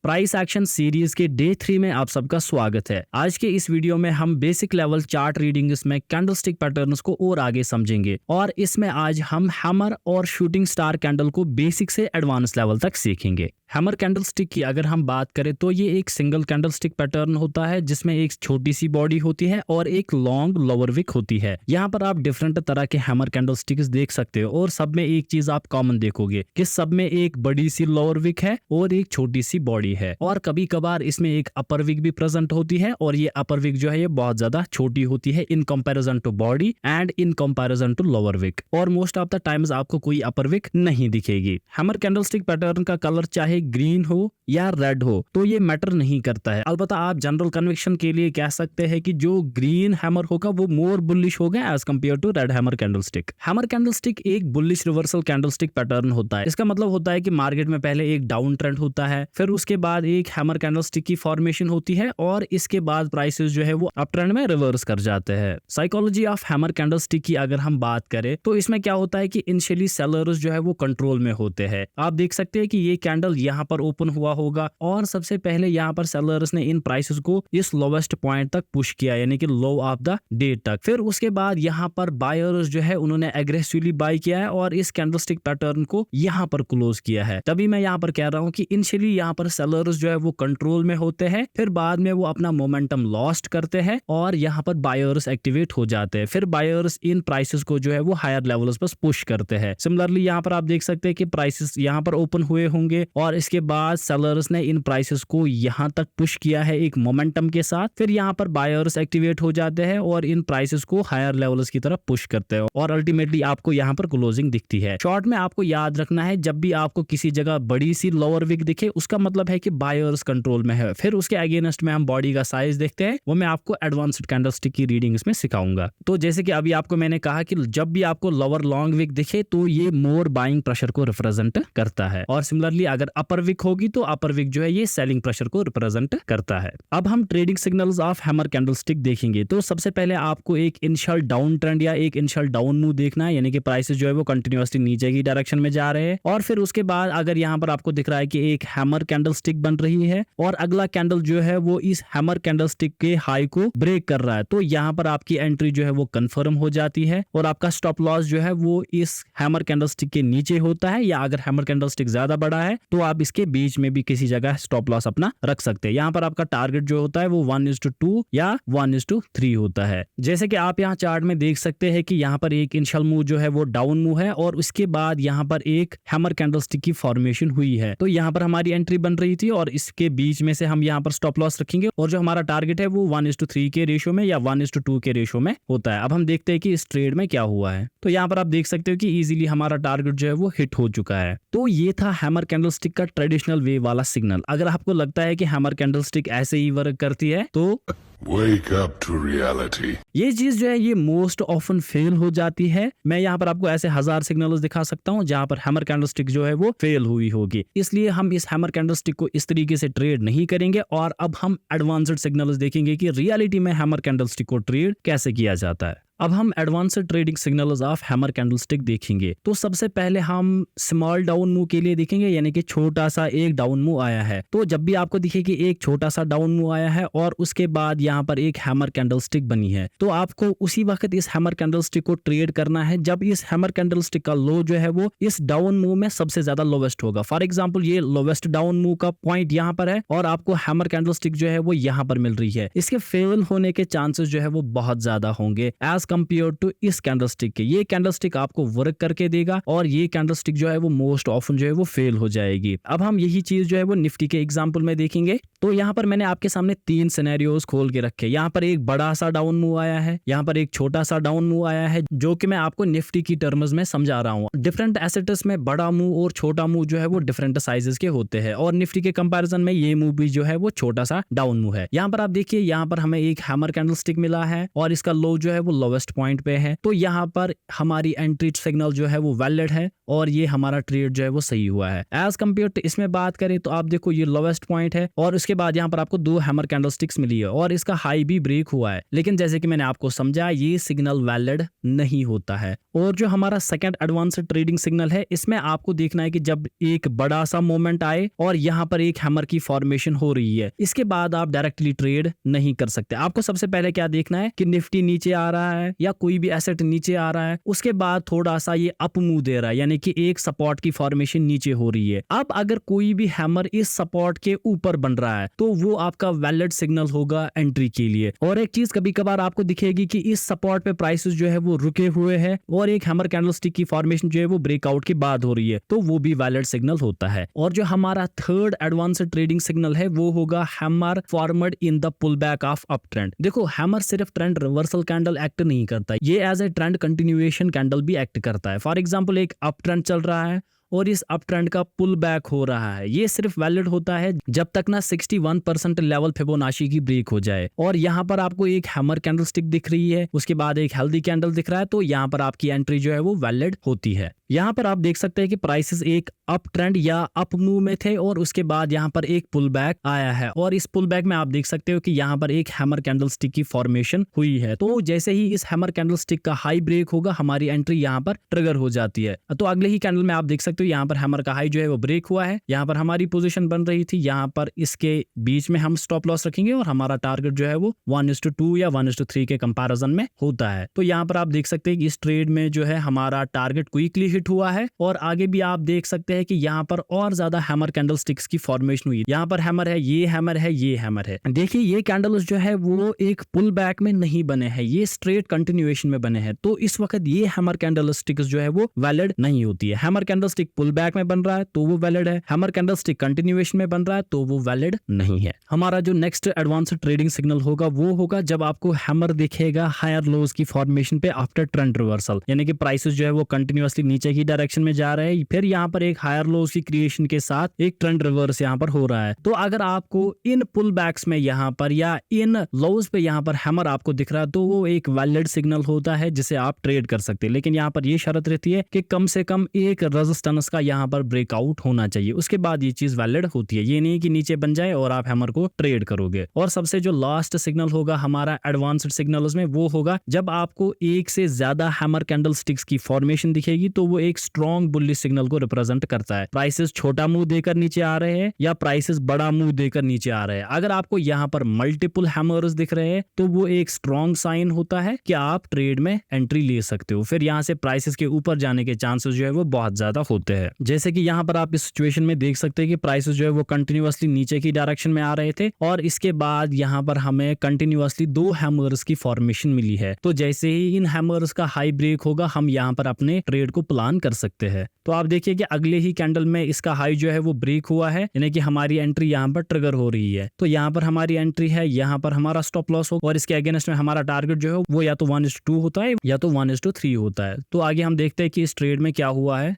Price action series के day 3 में आप सबका स्वागत है। आज के इस वीडियो में हम बेसिक लेवल चार्ट रीडिंग्स में कैंडलस्टिक पैटर्न्स को और आगे समझेंगे और इसमें आज हम हैमर और शूटिंग स्टार कैंडल को बेसिक से एडवांस लेवल तक सीखेंगे। हैमर कैंडलस्टिक की अगर हम बात करें तो ये एक सिंगल कैंडलस्टिक पैटर्न होता है जिसमें एक छोटी सी बॉडी होती है और एक लॉन्ग लोअर विक होती है। यहाँ पर आप डिफरेंट तरह के हैमर कैंडलस्टिक्स देख सकते हो और सब में एक चीज आप कॉमन देखोगे कि सब में एक बड़ी सी लोअर विक है और एक छोटी सी बॉडी है और कभी कभार इसमें एक अपर विक भी प्रेजेंट होती है और ये अपर विक जो है ये बहुत ज्यादा छोटी होती है in comparison to body and in comparison to lower wick और मोस्ट ऑफ द टाइम्स आपको कोई अपर विक नहीं दिखेगी। हैमर कैंडलस्टिक पैटर्न का कलर चाहे ग्रीन हो या रेड हो तो ये मैटर नहीं करता है। अलबत्ता आप जनरल कन्विक्शन के लिए कह सकते हैं कि जो ग्रीन हैमर होगा वो मोर बुलिश होगा as compared to red hammer candlestick. Hammer candlestick एक बुलिश रिवर्सल कैंडलस्टिक पैटर्न होता है। इसका मतलब होता है कि मार्केट में पहले एक डाउन ट्रेंड होता है, फिर उसके बाद एक हैमर कैंडलस्टिक की फॉर्मेशन होती है और इसके बाद प्राइसेस जो है वो अप ट्रेंड में रिवर्स कर जाते हैं। साइकोलॉजी ऑफ हैमर कैंडलस्टिक की अगर हम बात करें तो इसमें क्या होता है कि इनिशियली सेलर्स जो है वो कंट्रोल में होते हैं। आप देख सकते हैं कि ये कैंडल यहाँ पर ओपन हुआ होगा और सबसे पहले यहाँ पर सेलर्स ने इन प्राइसेस को इस लोवेस्ट पॉइंट तक पुश किया यानी कि लो ऑफ द डे तक। फिर उसके बाद यहाँ पर बायर्स जो है उन्होंने एग्रेसिवली बाय किया है और इस कैंडलस्टिक पैटर्न को यहाँ पर क्लोज किया है। तभी मैं यहाँ पर कह रहा हूँ कि इनिशियली यहाँ पर सेलर्स जो है वो कंट्रोल में होते हैं, फिर बाद में वो अपना मोमेंटम लॉस्ट करते हैं और यहाँ पर बायर्स एक्टिवेट हो जाते हैं। फिर बायर्स इन प्राइसेस को जो है वो हायर लेवल्स पर पुश करते हैं। सिमिलरली यहाँ पर आप देख सकते हैं कि प्राइसेस यहाँ पर ओपन हुए होंगे और इसके बाद सेलर्स ने इन प्राइसेस को यहाँ तक पुश किया है एक मोमेंटम के साथ। फिर यहाँ पर बायर्स एक्टिवेट हो जाते हैं और इन प्राइसेस को हायर लेवल्स की तरफ पुश करते हैं और अल्टीमेटली आपको यहाँ पर क्लोजिंग दिखती है। शॉर्ट में आपको याद रखना है जब भी आपको किसी जगह बड़ी सी लोअर विक दिखे उसका मतलब है कि बायर्स कंट्रोल में है। फिर उसके अगेंस्ट में हम बॉडी का साइज देखते हैं, वो मैं आपको एडवांस्ड कैंडलस्टिक की रीडिंग में सिखाऊंगा। तो जैसे कि अभी आपको मैंने कहा कि जब भी आपको लोअर लॉन्ग विक दिखे तो ये मोर बाइंग प्रेशर को रिप्रेजेंट करता है और सिमिलरली अगर अपर विक होगी तो अपर विक जो है ये सेलिंग प्रेशर को रिप्रेजेंट करता है। अब हम trading signals of hammer candlestick देखेंगे। तो सबसे पहले आपको एक इनिशियल डाउन ट्रेंड या एक इनिशियल डाउन मूव देखना है यानी कि प्राइसेस जो है वो कंटिन्यूअसली नीचे की डायरेक्शन में जा रहे हैं और फिर उसके बाद अगर यहाँ पर आपको दिख रहा है कि एक हैमर कैंडलस्टिक बन रही है और अगला कैंडल जो है वो इस हैमर कैंडलस्टिक के हाई को ब्रेक कर रहा है तो यहाँ पर आपकी एंट्री जो है वो कंफर्म हो जाती है और आपका स्टॉप लॉस जो है वो इस हैमर कैंडलस्टिक के नीचे होता है या अगर हैमर कैंडलस्टिक ज्यादा बड़ा है तो आप इसके बीच में भी किसी जगह स्टॉप लॉस अपना रख सकते हैं। यहाँ पर आपका टारगेट जो होता है वो 1:2 या 1:3 होता है। जैसे कि आप यहाँ चार्ट में देख सकते हैं कि यहाँ पर एक इनिशियल मूव जो है वो डाउन मूव है और उसके बाद यहाँ पर एक हैमर कैंडलस्टिक की फॉर्मेशन हुई है तो यहाँ पर हमारी एंट्री बन रही थी और इसके बीच में से हम यहाँ पर स्टॉप लॉस रखेंगे और जो हमारा टारगेट है वो 1:3 के रेशियो में या 1:2 के रेशियो में होता है। अब हम देखते हैं कि इस ट्रेड में क्या हुआ है। तो यहाँ पर आप देख सकते हो कि इजीली हमारा टारगेट जो है वो हिट हो चुका है। तो ये था हैमर कैंडलस्टिक का ट्रेडिशनल वे वाला सिग्नल। अगर आपको लगता है कि हैमर कैंडलस्टिक ऐसे ही वर्क करती है तो Wake up to reality. ये चीज जो है ये मोस्ट ऑफन फेल हो जाती है। मैं यहाँ पर आपको ऐसे 1000 सिग्नल्स दिखा सकता हूँ जहाँ पर हैमर कैंडलस्टिक जो है वो फेल हुई होगी। इसलिए हम इस हैमर कैंडलस्टिक को इस तरीके से ट्रेड नहीं करेंगे और अब हम एडवांस्ड सिग्नल्स देखेंगे कि रियलिटी में हैमर कैंडलस्टिक को ट्रेड कैसे किया जाता है। अब हम advanced trading signals of hammer candlestick देखेंगे। तो सबसे पहले हम स्मॉल डाउन मूव के लिए देखेंगे यानी कि छोटा सा एक डाउन मूव आया है। तो जब भी आपको दिखे कि एक छोटा सा डाउन मूव आया है और उसके बाद यहाँ पर एक हैमर कैंडलस्टिक बनी है तो आपको उसी वक्त इस हैमर कैंडलस्टिक को ट्रेड करना है जब इस हैमर कैंडलस्टिक का लो जो है वो इस डाउन मूव में सबसे ज्यादा लोवेस्ट होगा। फॉर एग्जाम्पल ये लोवेस्ट डाउन मूव का पॉइंट यहाँ पर है और आपको हैमर कैंडलस्टिक जो है वो यहाँ पर मिल रही है। इसके फेल होने के चांसेस जो है वो बहुत ज्यादा होंगे एज कंपेयर टू इस कैंडलस्टिक के। ये कैंडलस्टिक आपको वर्क करके देगा और ये कैंडलस्टिक जो है वो मोस्ट ऑफन जो है वो फेल हो जाएगी। अब हम यही चीज जो है वो निफ्टी के एग्जांपल में देखेंगे। तो यहाँ पर मैंने आपके सामने 3 सिनेरियोस खोल के रखे। यहाँ पर एक बड़ा सा डाउन मूव आया है, यहाँ पर एक छोटा सा डाउन मूव आया है जो कि मैं आपको निफ्टी की टर्म्स में समझा रहा हूँ। डिफरेंट एसेट्स में बड़ा मूव और छोटा मूव जो है वो डिफरेंट साइजेस के होते हैं और निफ्टी के कंपैरिजन में ये मूव भी जो है वो छोटा सा डाउन मूव है। यहाँ पर आप देखिए यहाँ पर हमें एक हैमर कैंडलस्टिक मिला है और इसका लो जो है वो लोवेस्ट पॉइंट पे है, तो यहाँ पर हमारी एंट्री सिग्नल जो है वो वैलिड है और ये हमारा ट्रेड जो है वो सही हुआ है। एज कम्पेयर टू इसमें बात करें तो आप देखो ये लोवेस्ट पॉइंट है और उसके बाद यहाँ पर आपको 2 हैमर कैंडलस्टिक्स मिली है और इसका हाई भी ब्रेक हुआ है, लेकिन जैसे कि मैंने आपको समझा ये सिग्नल वैलिड नहीं होता है। और जो हमारा सेकंड एडवांस्ड ट्रेडिंग सिग्नल है, इसमें आपको देखना है कि जब एक बड़ा सा मोमेंट आए और यहाँ पर एक हैमर की फॉर्मेशन हो रही है, इसके बाद आप डायरेक्टली ट्रेड नहीं कर सकते। आपको सबसे पहले क्या देखना है कि निफ्टी नीचे आ रहा है या कोई भी एसेट नीचे आ रहा है, उसके बाद थोड़ा सा ये अप मूव दे रहा है, यानी कि एक सपोर्ट की फॉर्मेशन नीचे हो रही है। अब अगर कोई भी हैमर इस सपोर्ट के ऊपर बन रहा है तो वो आपका वैलिड सिग्नल होगा एंट्री के लिए। और एक चीज कभी कभार आपको दिखेगी कि इस सपोर्ट पे प्राइसेस जो है वो रुके हुए हैं और एक हैमर कैंडलस्टिक की फॉर्मेशन जो है वो ब्रेकआउट के बाद हो रही है, तो वो भी वैलिड सिग्नल होता है। और जो हमारा थर्ड एडवांस्ड ट्रेडिंग सिग्नल है वो होगा hammer formed in the pull back of up trend. देखो हैमर सिर्फ ट्रेंड रिवर्सल कैंडल एक्ट नहीं करता, ये as a trend continuation candle भी एक्ट करता है। फॉर एग्जाम्पल एक अप ट्रेंड चल रहा है और इस अप ट्रेंड का पुल बैक हो रहा है, ये सिर्फ वैलिड होता है जब तक ना 61% लेवल फिबोनाची की ब्रेक हो जाए। और यहाँ पर आपको एक हैमर कैंडलस्टिक दिख रही है, उसके बाद एक हेल्दी कैंडल दिख रहा है, तो यहाँ पर आपकी एंट्री जो है वो वैलिड होती है। यहाँ पर आप देख सकते हैं कि प्राइसेस एक अप ट्रेंड या अप मूव में थे और उसके बाद यहाँ पर एक पुल बैक आया है और इस पुल बैक में आप देख सकते हो कि यहाँ पर एक हैमर कैंडलस्टिक की फॉर्मेशन हुई है। तो जैसे ही इस हैमर कैंडलस्टिक का हाई ब्रेक होगा, हमारी एंट्री यहाँ पर ट्रिगर हो जाती है। तो अगले ही कैंडल में आप देख सकते हो यहाँ पर हैमर का हाई जो है वो ब्रेक हुआ है, यहाँ पर हमारी पोजीशन बन रही थी, यहाँ पर इसके बीच में हम स्टॉप लॉस रखेंगे और हमारा टारगेट जो है वो 1:2 या 1:3 के कंपैरिजन में होता है। तो यहाँ पर आप देख सकते हैं कि इस ट्रेड में जो है हमारा टारगेट क्विकली हिट हुआ है और आगे भी आप देख सकते हैं कि यहाँ पर और ज्यादा हैमर कैंडलस्टिक्स की फॉर्मेशन हुई है। यहाँ पर हैमर है, ये हैमर है, ये हैमर है। देखिए ये कैंडल्स जो है वो एक पुल बैक में नहीं बने हैं, ये स्ट्रेट कंटिन्यूएशन में बने हैं। तो इस वक्त ये हैमर कैंडलस्टिक्स जो है वो वैलिड नहीं होती है। हैमर कैंडलस्टिक पुल बैक में बन रहा है तो वो वैलिड है, हैमर कैंडलस्टिक कंटिन्यूएशन में बन रहा है तो वो वैलिड नहीं है। हमारा जो नेक्स्ट एडवांस्ड ट्रेडिंग सिग्नल होगा वो होगा जब आपको हैमर दिखेगा हायर लोज की फॉर्मेशन पे आफ्टर ट्रेंड रिवर्सल, यानी कि प्राइसेस जो है वो कंटिन्यूअसली नीचे की डायरेक्शन में जा रहे हैं, फिर यहाँ पर एक हायर लोज की क्रिएशन के साथ एक ट्रेंड रिवर्स यहाँ पर हो रहा है। तो अगर आपको इन पुल बैक्स में यहाँ पर या इन लोज पे यहाँ पर हैमर आपको दिख रहा है तो वो एक वैलिड सिग्नल होता है जिसे आप ट्रेड कर सकते हैं। लेकिन यहाँ पर ये शर्त रहती है कि कम से कम एक रेजिस्टेंस का यहाँ पर ब्रेकआउट होना चाहिए, उसके बाद ये चीज वैलिड होती है। ये नहीं कि नीचे बन जाए और आप हैमर को ट्रेड करोगे। और सबसे जो लास्ट सिग्नल होगा हमारा एडवांस्ड सिग्नल्स में वो होगा जब आपको एक से ज्यादा हैमर कैंडलस्टिक्स की फॉर्मेशन दिखेगी तो वो एक स्ट्रॉन्ग बुलिश सिग्नल को रिप्रेजेंट करता है। प्राइसेस छोटा मुंह देकर नीचे आ रहे हैं या प्राइसेस बड़ा मुंह देकर नीचे आ रहे हैं, अगर आपको यहाँ पर मल्टीपल हैमर्स दिख रहे हैं तो वो एक स्ट्रॉन्ग साइन होता है कि आप ट्रेड में एंट्री ले सकते हो। फिर यहाँ से प्राइसेस के ऊपर जाने के चांसेस जो है वो बहुत ज्यादा होते हैं। जैसे कि यहाँ पर आप इस सिचुएशन में देख सकते हैं कि प्राइसेस जो है वो कंटिन्यूअसली नीचे की डायरेक्शन में आ रहे थे और इसके बाद यहाँ पर हमें कंटिन्यूअसली 2 हैमर्स की फॉर्मेशन मिली है। तो जैसे ही इन हैमर्स का हाई ब्रेक होगा हम यहाँ पर अपने ट्रेड को प्लान कर सकते हैं। तो आप देखिए कि अगले ही कैंडल में इसका हाई जो है वो ब्रेक हुआ है, यानी कि हमारी एंट्री यहाँ पर ट्रिगर हो रही है। तो यहाँ पर हमारी एंट्री है, यहाँ पर हमारा स्टॉप लॉस हो और इसके अगेंस्ट में हमारा टारगेट जो है वो या तो 1:2 होता है या तो 1:3 होता है। तो आगे हम देखते हैं कि इस ट्रेड में क्या हुआ है।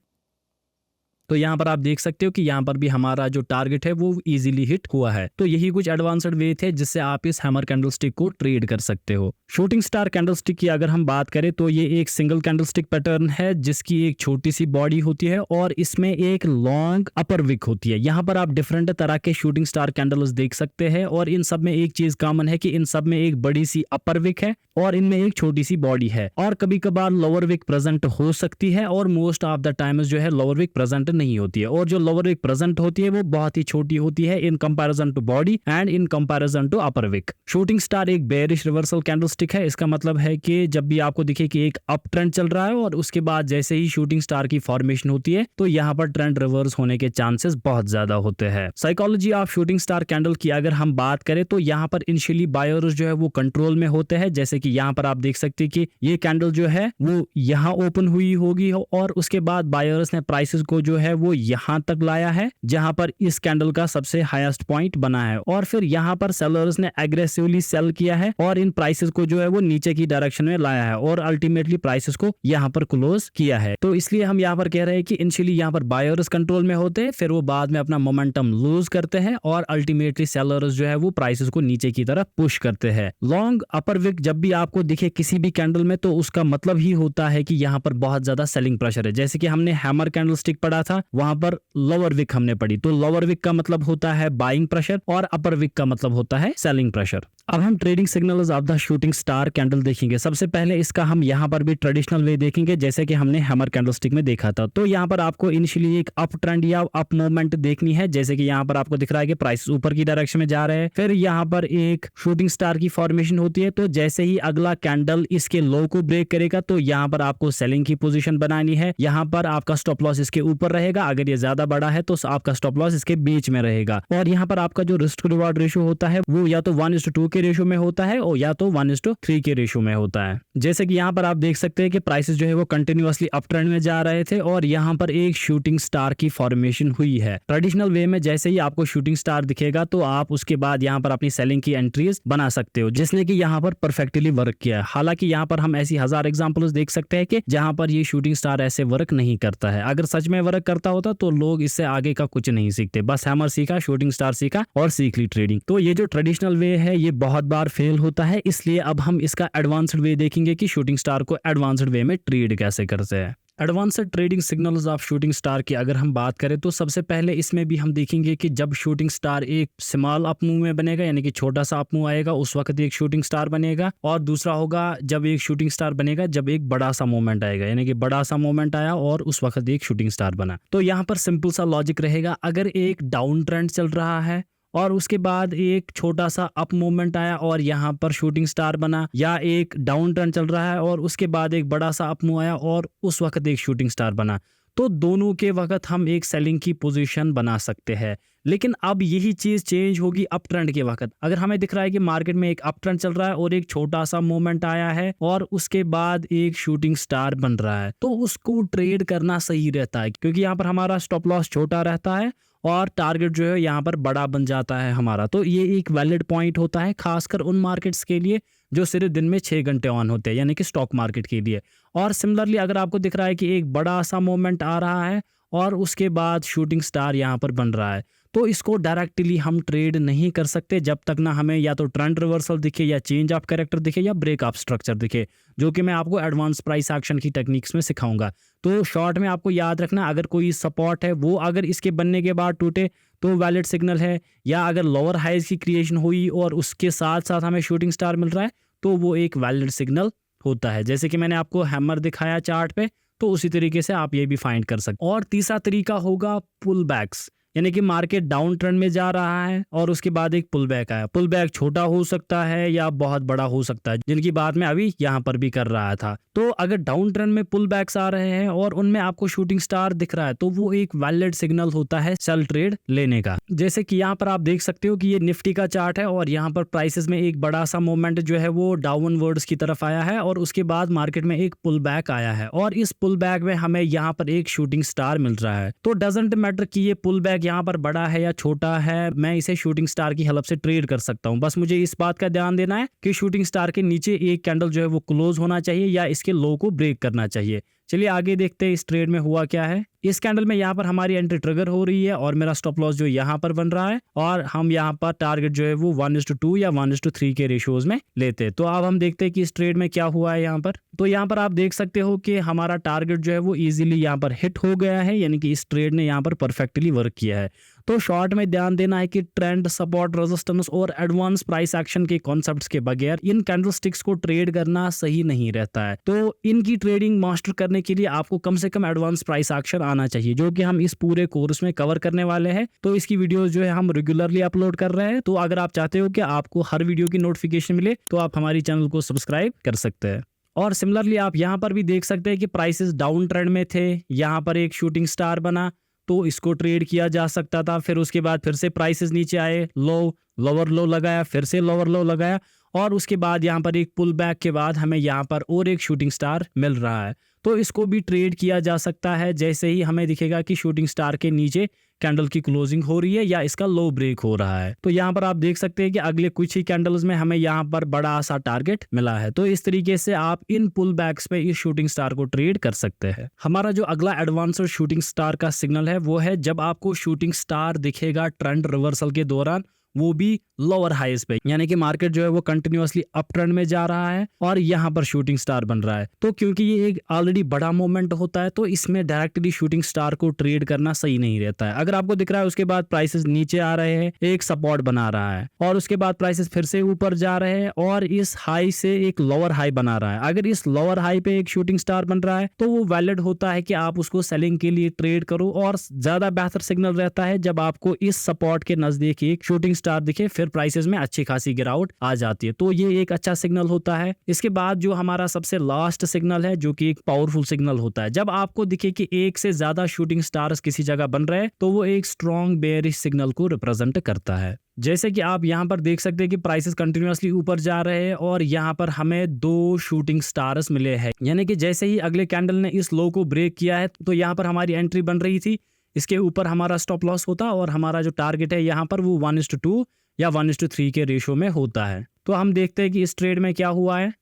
तो यहाँ पर आप देख सकते हो कि यहाँ पर भी हमारा जो टारगेट है वो इजीली हिट हुआ है। तो यही कुछ एडवांस्ड वे थे जिससे आप इस हैमर कैंडलस्टिक को ट्रेड कर सकते हो। शूटिंग स्टार कैंडलस्टिक की अगर हम बात करें तो ये एक सिंगल कैंडलस्टिक पैटर्न है जिसकी एक छोटी सी बॉडी होती है और इसमें एक लॉन्ग अपर विक होती है। यहाँ पर आप डिफरेंट तरह के शूटिंग स्टार कैंडल्स देख सकते हैं और इन सब में एक चीज कॉमन है कि इन सब में एक बड़ी सी अपर विक है और इनमें एक छोटी सी बॉडी है और कभी कभार लोअर विक प्रेजेंट हो सकती है और मोस्ट ऑफ द टाइम्स जो है लोअर विक प्रेजेंट नहीं होती है और जो लोअर विक प्रेजेंट होती है वो बहुत ही छोटी होती है in comparison to body and in comparison to upper wick. Shooting star एक बेयरिश रिवर्सल कैंडलस्टिक है। इसका मतलब है कि जब भी आपको दिखे कि एक अप ट्रेंड चल रहा है और उसके बाद जैसे ही शूटिंग स्टार की फॉर्मेशन होती है तो यहाँ पर ट्रेंड रिवर्स होने के चांसेस बहुत ज्यादा होते हैं। Psychology of shooting star candle की अगर हम बात करें तो यहाँ पर इनिशियली बायर्स जो है वो कंट्रोल में होते हैं। जैसे कि यहाँ पर आप देख सकते हैं कि ये कैंडल जो है वो यहाँ ओपन हुई होगी और उसके बाद बायर्स ने प्राइसेस को जो है वो यहाँ तक लाया है जहां पर इस कैंडल का सबसे हाईएस्ट पॉइंट बना है, और फिर यहाँ पर सेलर्स ने एग्रेसिवली सेल किया है और इन प्राइसेस को जो है वो नीचे की डायरेक्शन में लाया है और अल्टीमेटली प्राइसेस को यहाँ पर क्लोज किया है। तो इसलिए हम यहाँ पर कह रहे हैं कि इनिशियली यहाँ पर बायर्स कंट्रोल में होते हैं, फिर वो बाद में अपना मोमेंटम लूज करते हैं और अल्टीमेटली सेलर्स जो है वो प्राइसेस को नीचे की तरफ पुश करते हैं। लॉन्ग अपर विक जब भी आपको दिखे किसी भी कैंडल में, तो उसका मतलब ही होता है कि यहाँ पर बहुत ज्यादा सेलिंग प्रेशर है। जैसे कि हमने हैमर कैंडलस्टिक पढ़ा था, वहां पर लोअर विक हमने पढ़ी, तो लोअर विक का मतलब होता है बाइंग प्रेशर और अपर विक का मतलब होता है सेलिंग प्रेशर। अब हम trading signals of the shooting star candle देखेंगे। सबसे पहले इसका हम यहाँ पर भी ट्रेडिशनल वे देखेंगे जैसे कि हमने हैमर कैंडलस्टिक में देखा था। तो यहाँ पर आपको इनिशियली एक अप ट्रेंड या अप मूवमेंट देखनी है, जैसे कि यहाँ पर आपको दिख रहा है कि प्राइस ऊपर की डायरेक्शन में जा रहे हैं, फिर यहाँ पर एक शूटिंग स्टार की फॉर्मेशन होती है। तो जैसे ही अगला कैंडल इसके लो को ब्रेक करेगा तो यहाँ पर आपको सेलिंग की पोजीशन बनानी है। यहाँ पर आपका स्टॉप लॉस इसके ऊपर रहेगा, अगर ये ज्यादा बड़ा है तो आपका स्टॉप लॉस इसके बीच में रहेगा। और यहाँ पर आपका जो रिस्क रिवॉर्ड रेशियो होता है वो या तो 1:2 के रेशियो में होता है और या तो 1:3 के रेशियो में होता है। जैसे कि यहाँ पर आप देख सकते हैं कि प्राइसेस जो है वो कंटिन्यूअसली अप ट्रेंड में जा रहे थे और यहाँ पर एक शूटिंग स्टार की फॉर्मेशन हुई है। ट्रेडिशनल वे में जैसे ही आपको शूटिंग स्टार दिखेगा तो आप उसके बाद यहाँ पर अपनी सेलिंग की एंट्रीज बना सकते हो, जिसने कि यहाँ पर परफेक्टली वर्क किया है। हालांकि यहाँ पर हम ऐसी 1000 एग्जांपल्स देख सकते हैं कि जहाँ पर ये शूटिंग स्टार ऐसे वर्क नहीं करता है। अगर सच में वर्क करता होता तो लोग इससे आगे का कुछ नहीं सीखते, बस हैमर सीखा, शूटिंग स्टार सीखा और सीख ली ट्रेडिंग। तो ये जो ट्रेडिशनल वे है ये बहुत बार फेल होता है, इसलिए अब हम इसका एडवांस्ड वे देखेंगे कि शूटिंग स्टार को एडवांस्ड वे में ट्रेड कैसे करते हैं। Advanced trading signals of shooting star की अगर हम बात करें तो सबसे पहले इसमें भी हम देखेंगे कि जब शूटिंग स्टार एक स्मॉल अप मूव में बनेगा, यानी कि छोटा सा अप मूव आएगा, उस वक्त एक शूटिंग स्टार बनेगा। और दूसरा होगा जब एक शूटिंग स्टार बनेगा जब एक बड़ा सा मूवमेंट आएगा, यानी कि बड़ा सा मूवमेंट आया और उस वक्त एक शूटिंग स्टार बना। तो यहाँ पर सिंपल सा लॉजिक रहेगा, अगर एक डाउन ट्रेंड चल रहा है और उसके बाद एक छोटा सा अप मूवमेंट आया और यहाँ पर शूटिंग स्टार बना, या एक डाउन ट्रेंड चल रहा है और उसके बाद एक बड़ा सा अप मूव आया और उस वक्त एक शूटिंग स्टार बना, तो दोनों के वक्त हम एक सेलिंग की पोजीशन बना सकते हैं। लेकिन अब यही चीज चेंज होगी अप ट्रेंड के वक्त। अगर हमें दिख रहा है कि मार्केट में एक अप ट्रेंड चल रहा है और एक छोटा सा मूवमेंट आया है और उसके बाद एक शूटिंग स्टार बन रहा है, तो उसको ट्रेड करना सही रहता है, क्योंकि यहाँ पर हमारा स्टॉप लॉस छोटा रहता है और टारगेट जो है यहाँ पर बड़ा बन जाता है हमारा। तो ये एक वैलिड पॉइंट होता है खासकर उन मार्केट्स के लिए जो सिर्फ दिन में 6 घंटे ऑन होते हैं, यानी कि स्टॉक मार्केट के लिए। और सिमिलरली अगर आपको दिख रहा है कि एक बड़ा सा मोमेंट आ रहा है और उसके बाद शूटिंग स्टार यहाँ पर बन रहा है, तो इसको डायरेक्टली हम ट्रेड नहीं कर सकते जब तक ना हमें या तो ट्रेंड रिवर्सल दिखे या चेंज ऑफ कैरेक्टर दिखे या ब्रेक ऑफ स्ट्रक्चर दिखे, जो कि मैं आपको एडवांस प्राइस एक्शन की टेक्निक्स में सिखाऊंगा। तो शॉर्ट में आपको याद रखना, अगर कोई सपोर्ट है वो अगर इसके बनने के बाद टूटे तो वैलिड सिग्नल है, या अगर लोअर हाइज की क्रिएशन हुई और उसके साथ साथ हमें शूटिंग स्टार मिल रहा है तो वो एक वैलिड सिग्नल होता है। जैसे कि मैंने आपको हैमर दिखाया चार्ट पे, तो उसी तरीके से आप ये भी फाइंड कर सकते। और तीसरा तरीका होगा पुल बैक्स, यानी कि मार्केट डाउन ट्रेंड में जा रहा है और उसके बाद एक पुल बैक आया। पुल बैक छोटा हो सकता है या बहुत बड़ा हो सकता है, जिनकी बात मैं अभी यहाँ पर भी कर रहा था। तो अगर डाउन ट्रेंड में पुल बैक्स आ रहे हैं और उनमें आपको शूटिंग स्टार दिख रहा है तो वो एक वैलिड सिग्नल होता है सेल ट्रेड लेने का। जैसे कि यहाँ पर आप देख सकते हो कि ये निफ्टी का चार्ट है और यहाँ पर प्राइसेस में एक बड़ा सा मूवमेंट जो है वो डाउनवर्ड्स की तरफ आया है और उसके बाद मार्केट में एक पुल बैक आया है और इस पुल बैक में हमें यहाँ पर एक शूटिंग स्टार मिल रहा है। तो डजंट मैटर कि ये पुल बैक यहाँ पर बड़ा है या छोटा है, मैं इसे शूटिंग स्टार की हेल्प से ट्रेड कर सकता हूँ। बस मुझे इस बात का ध्यान देना है कि शूटिंग स्टार के नीचे एक कैंडल जो है वो क्लोज होना चाहिए या इसके लो को ब्रेक करना चाहिए। चलिए आगे देखते हैं इस ट्रेड में हुआ क्या है। इस कैंडल में यहाँ पर हमारी एंट्री ट्रिगर हो रही है और मेरा स्टॉप लॉस जो यहाँ पर बन रहा है और हम यहाँ पर टारगेट जो है वो 1:2 या 1:3 के रेशियोज में लेते हैं। तो अब हम देखते हैं कि इस ट्रेड में क्या हुआ है यहाँ पर। तो यहाँ पर आप देख सकते हो कि हमारा टारगेट जो है वो इजीली यहाँ पर हिट हो गया है, यानी कि इस ट्रेड ने यहाँ पर परफेक्टली वर्क किया है। तो शॉर्ट में ध्यान देना है कि ट्रेंड, सपोर्ट, रेजिस्टेंस और एडवांस प्राइस एक्शन के कॉन्सेप्ट्स के बगैर इन कैंडलस्टिक्स को ट्रेड करना सही नहीं रहता है। तो इनकी ट्रेडिंग मास्टर करने के लिए आपको कम से कम एडवांस प्राइस एक्शन आना चाहिए, जो कि हम इस पूरे कोर्स में कवर करने वाले हैं। तो इसकी वीडियोस जो है हम रेगुलरली अपलोड कर रहे हैं। तो अगर आप चाहते हो कि आपको हर वीडियो की नोटिफिकेशन मिले तो आप हमारी चैनल को सब्सक्राइब कर सकते हैं। और सिमिलरली आप यहाँ पर भी देख सकते हैं कि प्राइसेस डाउन ट्रेंड में थे, यहाँ पर एक शूटिंग स्टार बना तो इसको ट्रेड किया जा सकता था। फिर उसके बाद फिर से प्राइसेस नीचे आए, लोअर लो लगाया, फिर से लोअर लो लगाया और उसके बाद यहाँ पर एक पुल बैक के बाद हमें यहाँ पर और एक शूटिंग स्टार मिल रहा है। तो इसको भी ट्रेड किया जा सकता है जैसे ही हमें दिखेगा कि शूटिंग स्टार के नीचे कैंडल की क्लोजिंग हो रही है या इसका लो ब्रेक हो रहा है। तो यहाँ पर आप देख सकते हैं कि अगले कुछ ही कैंडल्स में हमें यहाँ पर बड़ा सा टारगेट मिला है। तो इस तरीके से आप इन पुल बैक्स पे इस शूटिंग स्टार को ट्रेड कर सकते हैं। हमारा जो अगला एडवांस्ड शूटिंग स्टार का सिग्नल है वो है जब आपको शूटिंग स्टार दिखेगा ट्रेंड रिवर्सल के दौरान, वो भी लोअर हाईज पे, यानी कि मार्केट जो है वो कंटिन्यूअसली अप ट्रेंड में जा रहा है और यहाँ पर शूटिंग स्टार बन रहा है। तो क्योंकि ये एक ऑलरेडी बड़ा मोमेंट होता है तो इसमें डायरेक्टली शूटिंग स्टार को ट्रेड करना सही नहीं रहता है। अगर आपको दिख रहा है उसके बाद प्राइसेस नीचे आ रहे हैं, एक सपोर्ट बना रहा है और उसके बाद प्राइसेस फिर से ऊपर जा रहे हैं और इस हाई से एक लोअर हाई बना रहा है, अगर इस लोअर हाई पे एक शूटिंग स्टार बन रहा है तो वो वैलिड होता है कि आप उसको सेलिंग के लिए ट्रेड करो। और ज्यादा बेहतर सिग्नल रहता है जब आपको इस सपोर्ट के नजदीक एक शूटिंग स्टार दिखे, फिर प्राइसेस में अच्छी खासी गिरावट आ जाती है। तो ये एक अच्छा सिग्नल होता है। इसके बाद जो हमारा सबसे लास्ट सिग्नल है जो कि एक पावरफुल सिग्नल होता है, जब आपको दिखे कि एक से ज्यादा शूटिंग स्टार्स किसी जगह बन रहे हैं तो वो एक स्ट्रॉन्ग बेयरिश सिग्नल को रिप्रेजेंट करता है। जैसे कि आप यहाँ पर देख सकते हैं कि प्राइसेस कंटिन्यूअसली ऊपर जा रहे हैं और यहाँ पर हमें 2 शूटिंग स्टार्स मिले हैं, यानी कि जैसे ही अगले कैंडल ने इस लो को ब्रेक किया है तो यहाँ पर हमारी एंट्री बन रही थी, इसके ऊपर हमारा स्टॉप लॉस होता और हमारा जो टारगेट है यहाँ पर वो 1:2 या 1:3 के रेशो में होता है। तो हम देखते हैं कि इस ट्रेड में क्या हुआ है।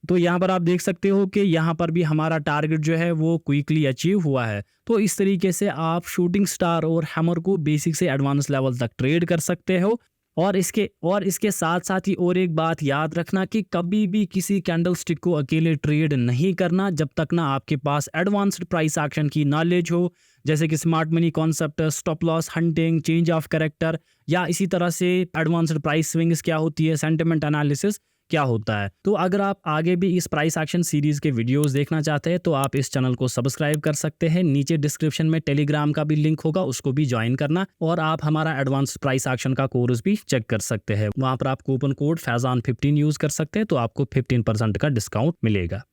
तो यहाँ पर आप देख सकते हो कि यहाँ पर भी हमारा टारगेट जो है वो क्विकली अचीव हुआ है। तो इस तरीके से आप शूटिंग स्टार और हैमर को बेसिक से एडवांस लेवल तक ट्रेड कर सकते हो। और इसके साथ साथ ही और एक बात याद रखना कि कभी भी किसी कैंडल स्टिक को अकेले ट्रेड नहीं करना जब तक ना आपके पास एडवांस्ड प्राइस एक्शन की नॉलेज हो, जैसे कि smart money concept, stop loss hunting, change of character, या इसी तरह से एडवांस्ड प्राइस स्विंग्स क्या होती है, सेंटिमेंट एनालिसिस क्या होता है। तो अगर आप आगे भी इस प्राइस एक्शन सीरीज के वीडियोस देखना चाहते हैं तो आप इस चैनल को सब्सक्राइब कर सकते हैं। नीचे डिस्क्रिप्शन में टेलीग्राम का भी लिंक होगा, उसको भी ज्वाइन करना। और आप हमारा एडवांस प्राइस एक्शन का कोर्स भी चेक कर सकते हैं, वहां पर आप कूपन कोड फैजान15 यूज कर सकते हैं तो आपको 15% का डिस्काउंट मिलेगा।